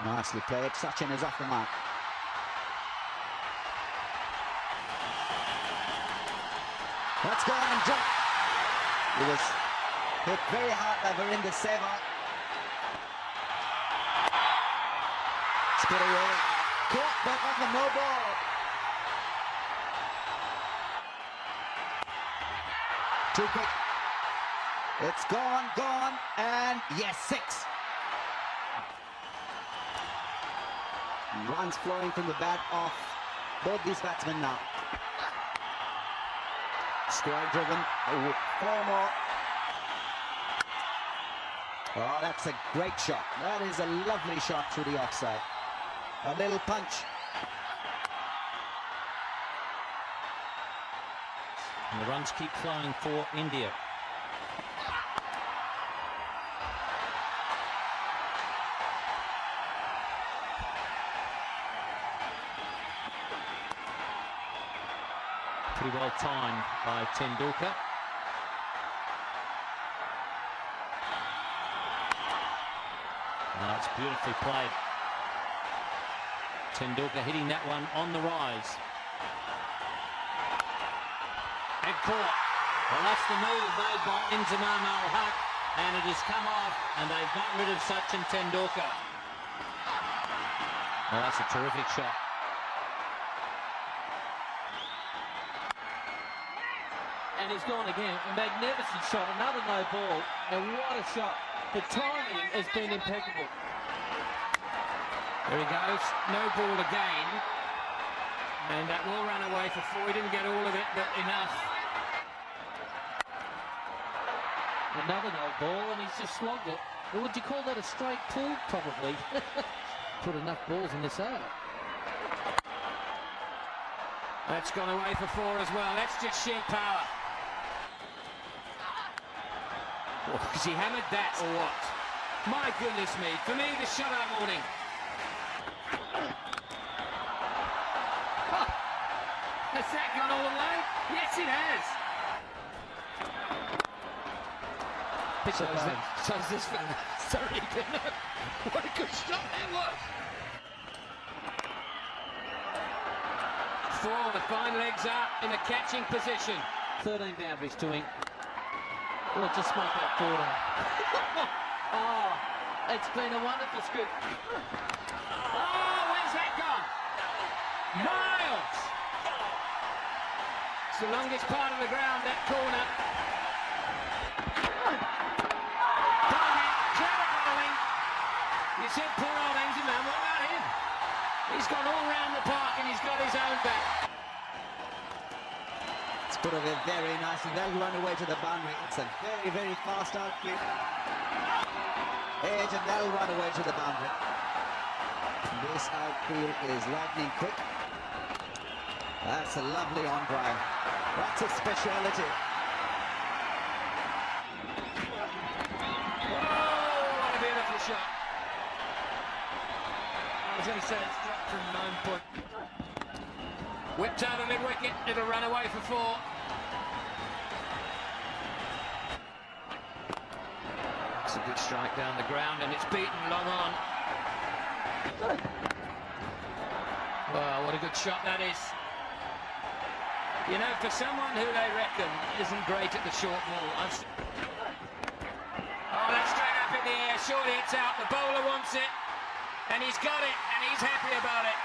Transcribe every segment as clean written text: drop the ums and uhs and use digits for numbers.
Nicely played. Sachin is off the mark. Let's go and jump. He was hit very hard by Virender Sehwag. Spit away. Caught back off the no ball. Too quick. It's gone, and yes, 6. Runs flowing from the bat of both these batsmen now. Square driven. 4 more. Oh, that's a great shot. That is a lovely shot through the offside. A little punch. And the runs keep flowing for India. Pretty well timed by Tendulkar. That's beautifully played. Tendulkar hitting that one on the rise. And caught. Well, that's the move made by Inzamam al-Haq, and it has come off, and they've got rid of Sachin Tendulkar. Well, that's a terrific shot. And he's gone again. A magnificent shot. Another no ball. And what a shot. The timing has been impeccable. There he goes. No ball again. And that will run away for 4. He didn't get all of it, but enough. Another no ball, and he's just slogged it. Well, would you call that a straight pull? Probably. Put enough balls in this over. That's gone away for 4 as well. That's just sheer power. Has he hammered that or what? My goodness me. For me, the shutout morning. Oh, has that gone all the way? Yes, it has. So is this fella. Sorry, what a good shot that was. 4, the fine legs up in a catching position. 13 boundaries to him. Well, just smoke that 4 down. Oh, it's been a wonderful scoop. Oh, where's that gone? Miles! It's the longest part of the ground, that corner. Bowling, clever bowling. You said poor old Inzamam, what about him? He's gone all round the park and he's got his own back. Put it very nicely. They'll run away to the boundary. It's a very, very fast outfield. Edge, and they'll run away to the boundary. This outfield is lightning quick. That's a lovely on drive. That's a speciality. Oh, what a beautiful shot. I was going to say it's dropped from 9 point. Whipped out a mid-wicket, it'll run away for 4. It's a good strike down the ground, and it's beaten long on. Wow, what a good shot that is. You know, for someone who they reckon isn't great at the short ball. Oh, that's straight up in the air, surely it's out. The bowler wants it, and he's got it, and he's happy about it.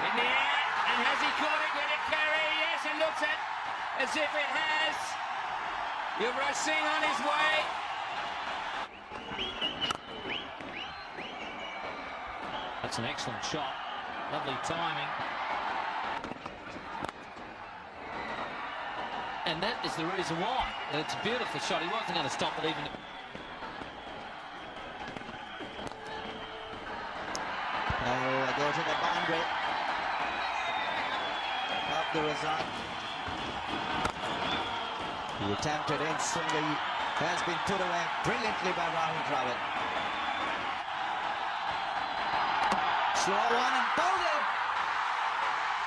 In the air, and has he caught it? Will it carry? Yes, it looks as if it has. Yuvraj Singh on his way. That's an excellent shot. Lovely timing. And that is the reason why. It's a beautiful shot. He wasn't going to stop it even. Oh, go to the boundary. Up the result. The attempted in-swinger has been put away brilliantly by Rahul Dravid. Slow one and bowled it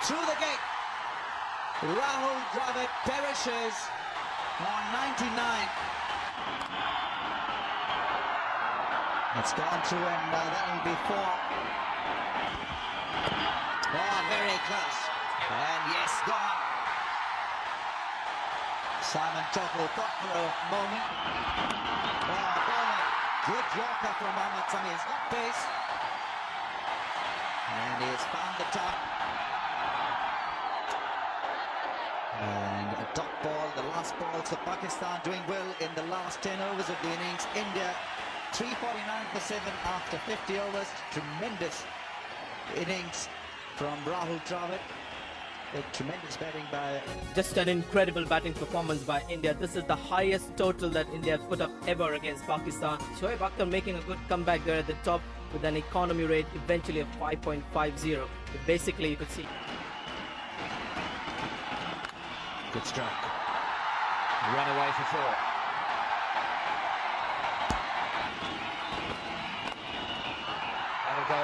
through the gate. Rahul Dravid perishes on 99. It's gone through and that will be 4. Oh, very close. And yes, gone. Simon Toko thought for a moment. Oh, bowling. Good yorker from Mohammad Sami. He's got pace. And he's found the top. And a dot ball, the last ball. So Pakistan doing well in the last 10 overs of the innings. India 349 for 7 after 50 overs. Tremendous innings from Rahul Dravid. A tremendous batting by... Just an incredible batting performance by India. This is the highest total that India has put up ever against Pakistan. Shoaib Akhtar making a good comeback there at the top with an economy rate eventually of 5.50. But basically, you could see... Good strike. Run away for 4. That'll go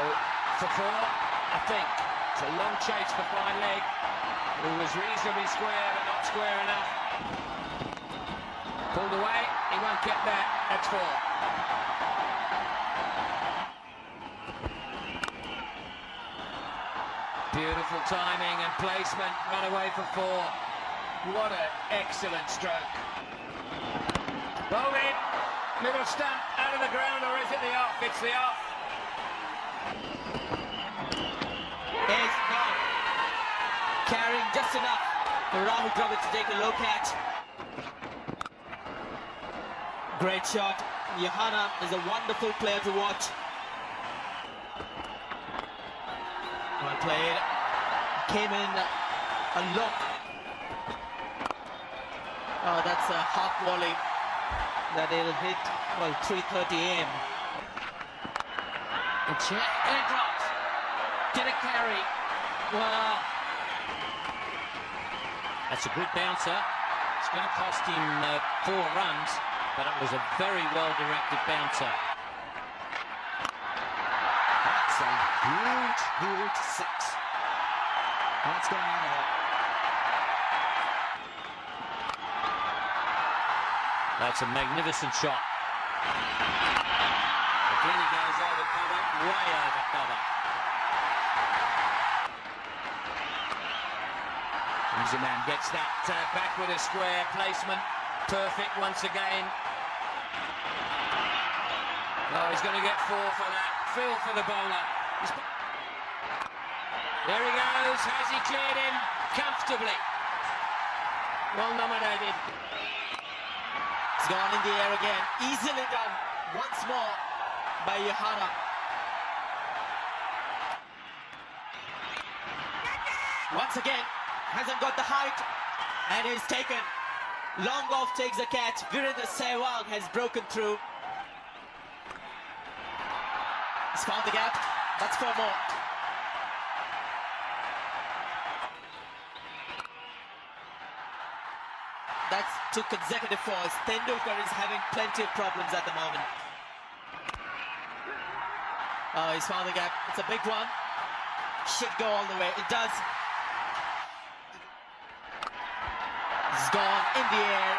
for 4, I think. It's a long chase for fine leg. It was reasonably square, but not square enough. Pulled away, he won't get that. That's 4. Beautiful timing and placement. Run away for 4. What an excellent stroke. Bowled in. Middle stump out of the ground, or is it the off? It's the off. It's gone. Carrying just enough for Rahul Dravid to take a low catch. Great shot. Johanna is a wonderful player to watch. Well played. Came in a look. Oh, that's a half volley that it'll hit, well, 3:30 a.m. It's hit and it drops. Did it carry? Wow. That's a good bouncer. It's going to cost him 4 runs, but it was a very well-directed bouncer. That's a huge, huge 6. What's going on here? That's a magnificent shot. Again, he goes over cover, way over cover. Zaman gets that back with a square placement. Perfect once again. Oh, he's going to get 4 for that. Phil for the bowler. There he goes. Has he cleared him comfortably? Well nominated. It's gone in the air again. Easily done once more by Johanna. Once again, hasn't got the height and is taken. Long off takes the catch. Virendra Sehwag has broken through. He's found the gap. That's 4 more. That's 2 consecutive 4s. Tendulkar is having plenty of problems at the moment. Oh, he's found the gap. It's a big one. Should go all the way. It does. It's gone in the air.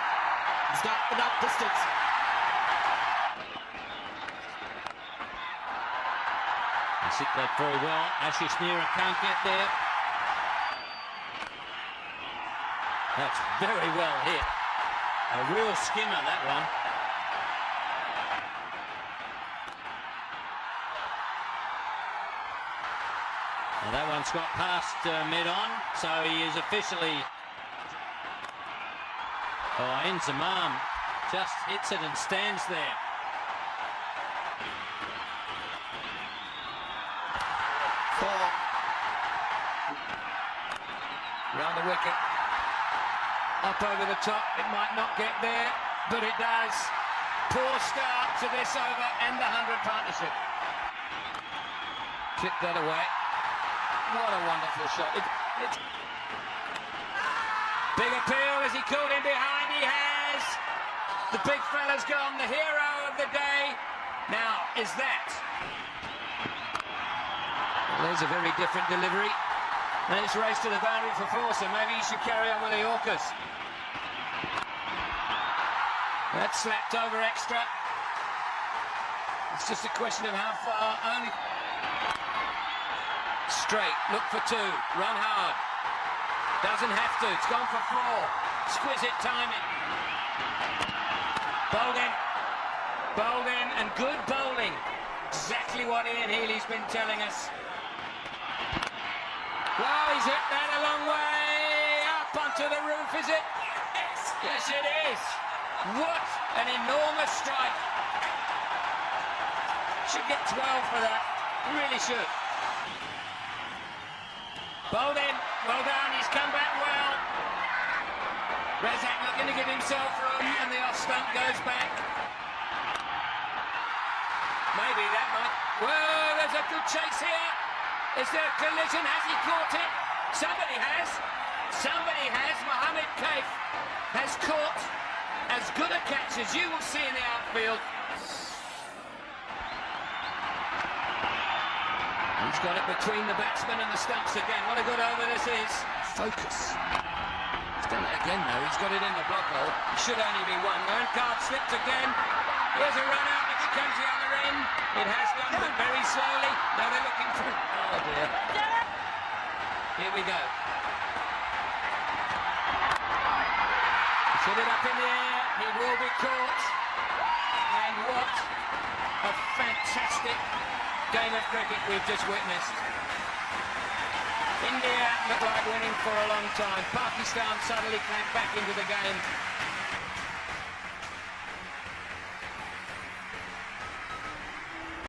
He's got enough distance. He hit that very well. Ashish Neera can't get there. That's very well hit. A real skimmer, that one. Well, that one's got past mid-on, so he is officially... Oh, Inzamam just hits it and stands there. Round the wicket. Up over the top, it might not get there, but it does. Poor start to this over and the 100 partnership. Kick that away. What a wonderful shot. It's big appeal as he called him behind. He has. The big fella's gone, the hero of the day. Now, is that? Well, there's a very different delivery. And it's raced to the boundary for 4, so maybe he should carry on with the Yorkers. That's slapped over extra. It's just a question of how far. Only straight. Look for two. Run hard. Doesn't have to. It's gone for four. Exquisite timing. Bowled in, and good bowling. Exactly what Ian Healy's been telling us. Well, he's hit that a long way. Up onto the roof, is it? Yes, it is. What an enormous strike. Should get 12 for that. Really should. Bowled in. Well done. He's come back well. Razak looking to give himself room, and the off stump goes back. Maybe that might... Well, there's a good chase here. Is there a collision? Has he caught it? Somebody has. Somebody has. Mohammed Kaif has caught as good a catch as you will see in the outfield. He's got it between the batsman and the stumps again. What a good over this is. Focus. He's done it again, though. He's got it in the block hole. It should only be one. Card slipped again. Here's a run out if it comes the other end. It has done, but very slowly. Now they're looking for... Oh, dear. Here we go. He's hit it up in the air. He will be caught. And what a fantastic game of cricket we've just witnessed. India looked like winning for a long time. Pakistan suddenly came back into the game.